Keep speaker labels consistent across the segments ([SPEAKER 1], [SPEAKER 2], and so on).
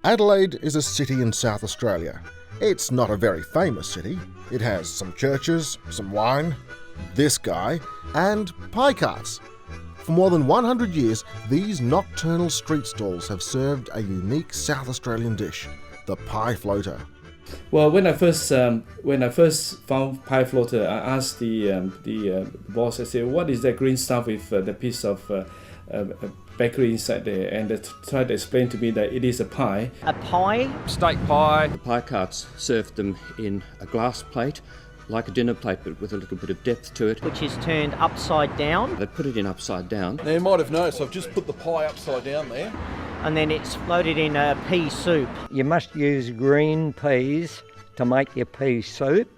[SPEAKER 1] Adelaide is a city in South Australia. It's not a very famous city. It has some churches, some wine, this guy, and pie carts. For more than 100 years, these nocturnal street stalls have served a unique South Australian dish, the pie floater.
[SPEAKER 2] Well, when I first found pie floater, I asked the boss. I said, "What is that green stuff with the piece of bakery inside there?" And they tried to explain to me that it is a pie.
[SPEAKER 3] A pie?
[SPEAKER 4] Steak pie.
[SPEAKER 5] The pie carts served them in a glass plate, like a dinner plate, but with a little bit of depth to it.
[SPEAKER 3] Which is turned upside down.
[SPEAKER 5] They put it in upside down.
[SPEAKER 4] Now you might have noticed I've just put the pie upside down there.
[SPEAKER 3] And then it's floated in a pea soup.
[SPEAKER 6] You must use green peas to make your pea soup.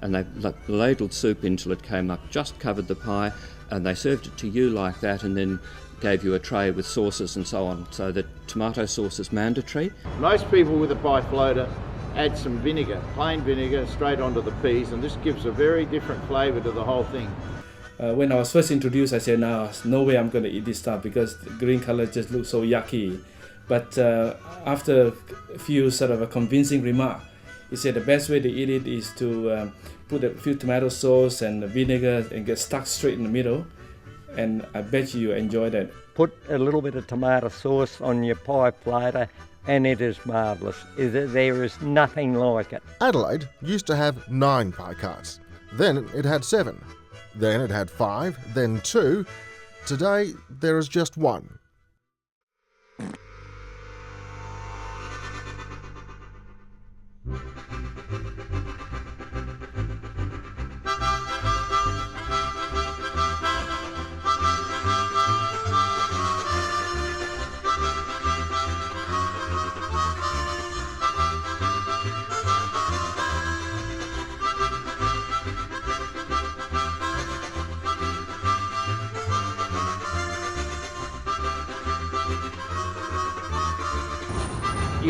[SPEAKER 5] And they ladled soup until it came up, just covered the pie, and they served it to you like that, and then gave you a tray with sauces and so on. So the tomato sauce is mandatory.
[SPEAKER 7] Most people with a pie floater add some vinegar, plain vinegar, straight onto the peas, and this gives a very different flavour to the whole thing.
[SPEAKER 2] When I was first introduced, I said, no way I'm going to eat this stuff because the green color just looks so yucky. But after a few sort of a convincing remark, he said the best way to eat it is to put a few tomato sauce and vinegar and get stuck straight in the middle. And I bet you enjoy that.
[SPEAKER 6] Put a little bit of tomato sauce on your pie floater and it is marvellous. There is nothing like it.
[SPEAKER 1] Adelaide used to have 9 pie carts. Then it had 7. Then it had 5, then 2. Today there is just 1.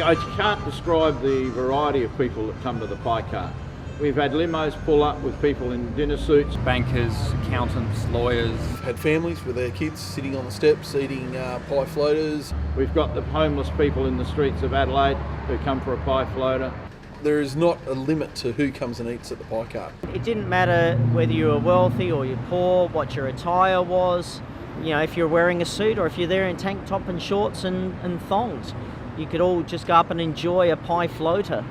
[SPEAKER 7] I can't describe the variety of people that come to the pie cart. We've had limos pull up with people in dinner suits.
[SPEAKER 4] Bankers, accountants, lawyers.
[SPEAKER 8] Had families with their kids sitting on the steps eating pie floaters.
[SPEAKER 7] We've got the homeless people in the streets of Adelaide who come for a pie floater.
[SPEAKER 8] There is not a limit to who comes and eats at the pie cart.
[SPEAKER 3] It didn't matter whether you were wealthy or you're poor, what your attire was, if you're wearing a suit or if you're there in tank top and shorts and thongs. You could all just go up and enjoy a pie floater.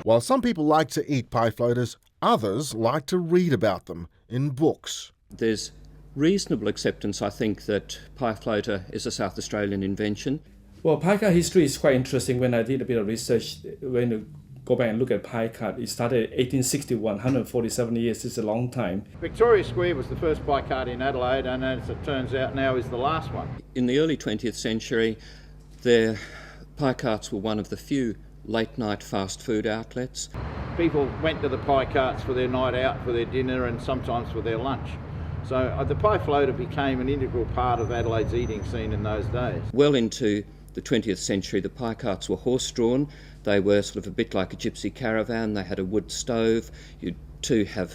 [SPEAKER 1] While some people like to eat pie floaters, others like to read about them in books.
[SPEAKER 5] There's reasonable acceptance, I think, that pie floater is a South Australian invention.
[SPEAKER 2] Well, pie cart history is quite interesting. When I did a bit of research, when you go back and look at pie cart, it started in 1861, 147 years. It's a long time.
[SPEAKER 7] Victoria Square was the first pie cart in Adelaide, and as it turns out now is the last one.
[SPEAKER 5] In the early 20th century, pie carts were one of the few late-night fast food outlets.
[SPEAKER 7] People went to the pie carts for their night out, for their dinner, and sometimes for their lunch. So the pie floater became an integral part of Adelaide's eating scene in those days.
[SPEAKER 5] Well into the 20th century, the pie carts were horse-drawn. They were sort of a bit like a gypsy caravan. They had a wood stove. You'd too have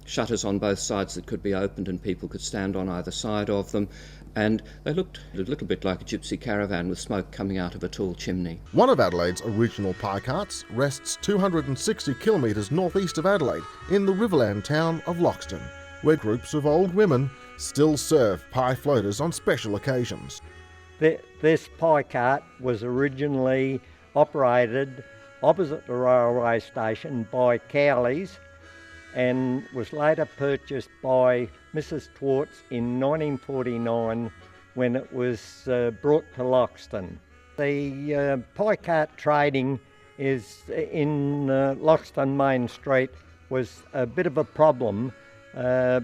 [SPEAKER 5] shutters on both sides that could be opened and people could stand on either side of them. And they looked a little bit like a gypsy caravan with smoke coming out of a tall chimney.
[SPEAKER 1] One of Adelaide's original pie carts rests 260 kilometres northeast of Adelaide in the riverland town of Loxton, where groups of old women still serve pie floaters on special occasions.
[SPEAKER 6] This pie cart was originally operated opposite the railway station by Cowleys and was later purchased by Mrs. Twarts in 1949 when it was brought to Loxton. The pie cart trading is in Loxton Main Street was a bit of a problem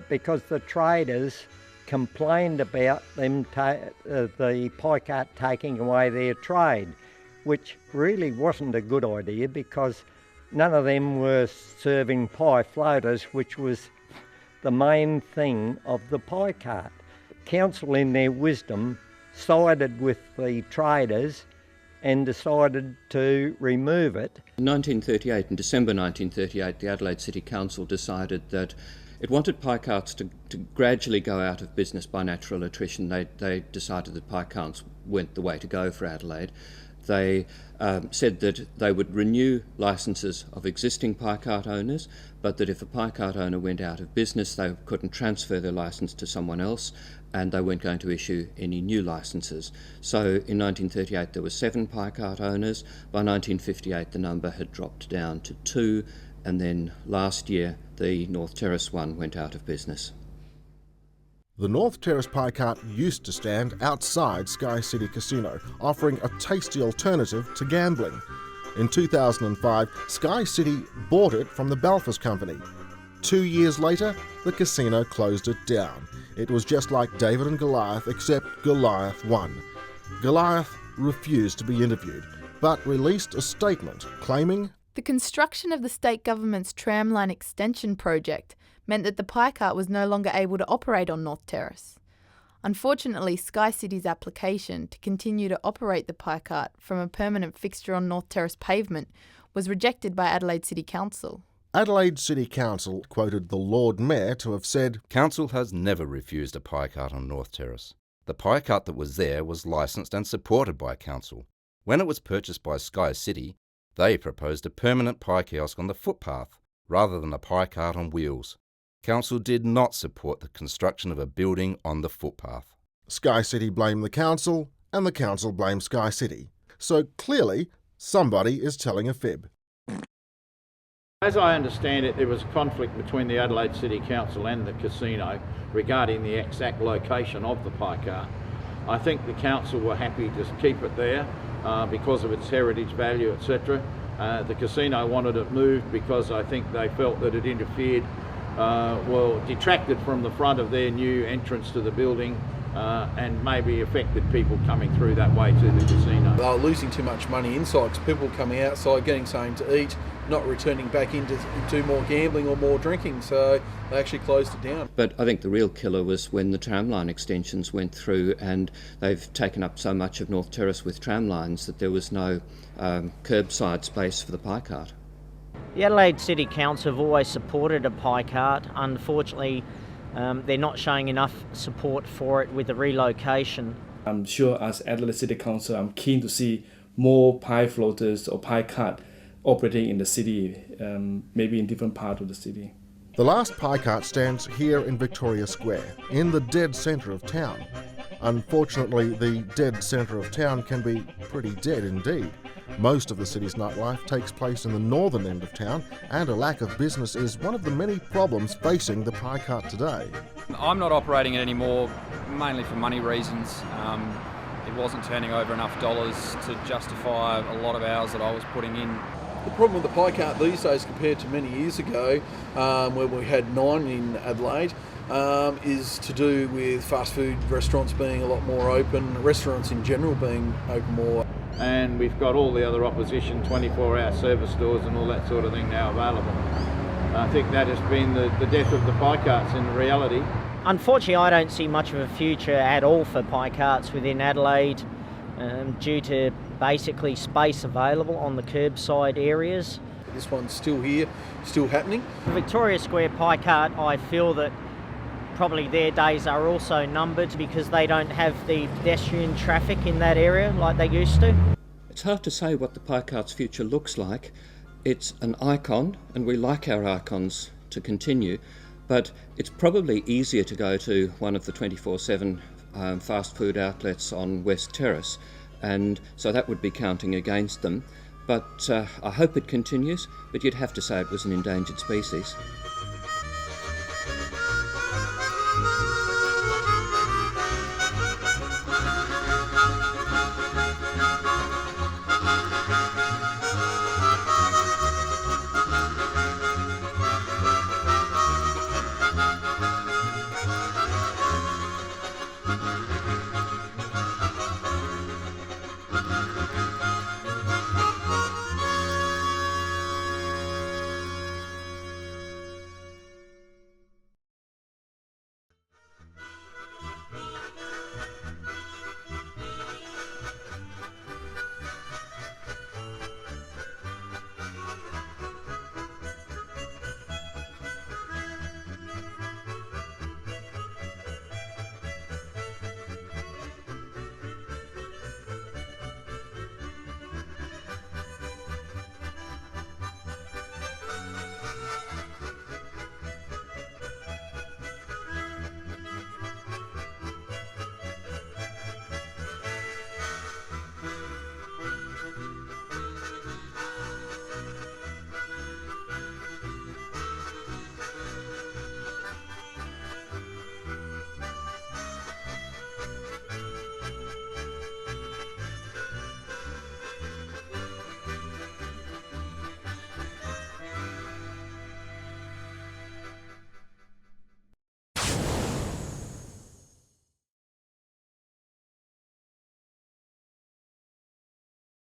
[SPEAKER 6] because the traders complained about them the pie cart taking away their trade, which really wasn't a good idea because none of them were serving pie floaters, which was the main thing of the pie cart. Council, in their wisdom, sided with the traders and decided to remove it.
[SPEAKER 5] In 1938, in December 1938, the Adelaide City Council decided that it wanted pie carts to gradually go out of business by natural attrition. They decided that pie carts weren't the way to go for Adelaide. They said that they would renew licences of existing pie cart owners, but that if a pie cart owner went out of business, they couldn't transfer their licence to someone else, and they weren't going to issue any new licences. So in 1938 there were 7 pie cart owners. By 1958 the number had dropped down to 2, and then last year the North Terrace one went out of business.
[SPEAKER 1] The North Terrace pie cart used to stand outside Sky City Casino, offering a tasty alternative to gambling. In 2005, Sky City bought it from the Belfast Company. 2 years later, the casino closed it down. It was just like David and Goliath, except Goliath won. Goliath refused to be interviewed, but released a statement claiming
[SPEAKER 9] the construction of the state government's tramline extension project meant that the pie cart was no longer able to operate on North Terrace. Unfortunately, Sky City's application to continue to operate the pie cart from a permanent fixture on North Terrace pavement was rejected by Adelaide City Council.
[SPEAKER 1] Adelaide City Council quoted the Lord Mayor to have said,
[SPEAKER 10] "Council has never refused a pie cart on North Terrace. The pie cart that was there was licensed and supported by Council. When it was purchased by Sky City, they proposed a permanent pie kiosk on the footpath rather than a pie cart on wheels. Council did not support the construction of a building on the footpath."
[SPEAKER 1] Sky City blamed the council, and the council blamed Sky City. So clearly, somebody is telling a fib.
[SPEAKER 7] As I understand it, there was a conflict between the Adelaide City Council and the casino regarding the exact location of the pie cart. I think the council were happy to keep it there because of its heritage value, etc. The casino wanted it moved because I think they felt that it interfered, detracted from the front of their new entrance to the building and maybe affected people coming through that way to the casino.
[SPEAKER 8] They were losing too much money inside because people were coming outside, getting something to eat, not returning back into more gambling or more drinking, so they actually closed it down.
[SPEAKER 5] But I think the real killer was when the tramline extensions went through, and they've taken up so much of North Terrace with tramlines that there was no curbside space for the pie cart.
[SPEAKER 3] The Adelaide City Council have always supported a pie cart. Unfortunately, they're not showing enough support for it with the relocation.
[SPEAKER 2] I'm sure as Adelaide City Council, I'm keen to see more pie floaters or pie cart operating in the city, maybe in different parts of the city.
[SPEAKER 1] The last pie cart stands here in Victoria Square, in the dead centre of town. Unfortunately, the dead centre of town can be pretty dead indeed. Most of the city's nightlife takes place in the northern end of town, and a lack of business is one of the many problems facing the pie cart today.
[SPEAKER 4] I'm not operating it anymore, mainly for money reasons. It wasn't turning over enough dollars to justify a lot of hours that I was putting in.
[SPEAKER 8] The problem with the pie cart these days compared to many years ago, where we had 9 in Adelaide, is to do with fast food restaurants being a lot more open, restaurants in general being open more.
[SPEAKER 7] And we've got all the other opposition 24-hour service stores and all that sort of thing now available. I think that has been the death of the pie carts in reality.
[SPEAKER 3] Unfortunately, I don't see much of a future at all for pie carts within Adelaide due to basically space available on the curbside areas.
[SPEAKER 8] This one's still here, still happening.
[SPEAKER 3] The Victoria Square pie cart, I feel that probably their days are also numbered because they don't have the pedestrian traffic in that area like they used to.
[SPEAKER 5] It's hard to say what the pie cart's future looks like. It's an icon, and we like our icons to continue, but it's probably easier to go to one of the 24/7 fast food outlets on West Terrace, and so that would be counting against them. But I hope it continues, but you'd have to say it was an endangered species.